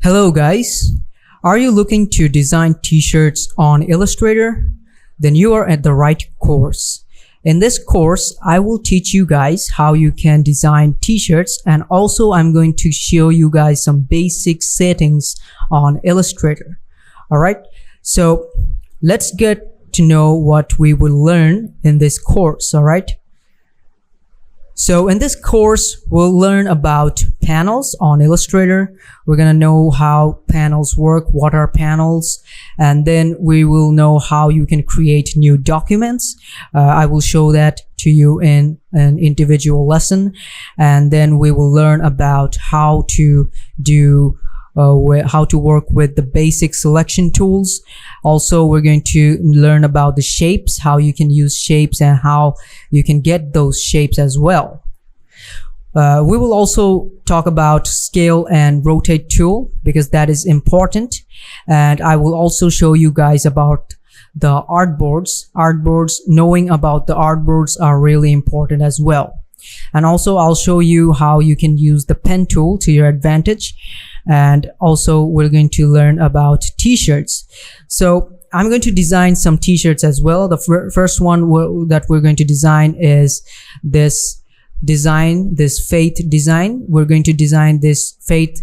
Hello guys, are you looking to design t-shirts on Illustrator? Then you are at the right course. In this course, I will teach you guys how you can design t-shirts, and also I'm going to show you guys some basic settings on Illustrator. Alright, so let's get to know what we will learn in this course. Alright. So in this course, we'll learn about panels on Illustrator. We're gonna know how panels work, what are panels, and then we will know how you can create new documents. I will show that to you in an individual lesson, and then we will learn about how to work with the basic selection tools. Also, we're going to learn about the shapes, how you can use shapes and how you can get those shapes as well. We will also talk about scale and rotate tool because that is important, and I will also show you guys about the artboards. Knowing about the artboards are really important as well. And also I'll show you how you can use the pen tool to your advantage. And also we're going to learn about t-shirts. So I'm going to design some t-shirts as well. The first one that we're going to design is this faith design. We're going to design this faith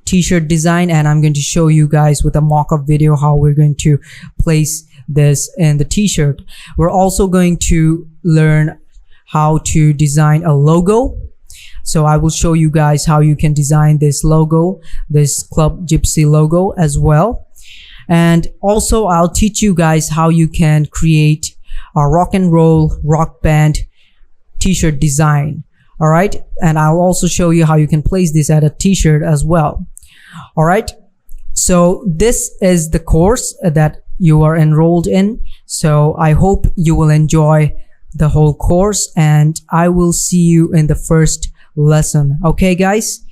t-shirt design, and I'm going to show you guys with a mock-up video how we're going to place this in the t-shirt. We're also going to learn how to design a logo. So I will show you guys how you can design this logo, this Club Gypsy logo as well. And also I'll teach you guys how you can create a rock and roll rock band t-shirt design. All right. And I'll also show you how you can place this at a t-shirt as well. All right. So this is the course that you are enrolled in. So I hope you will enjoy the whole course, and I will see you in the first lesson. Okay guys,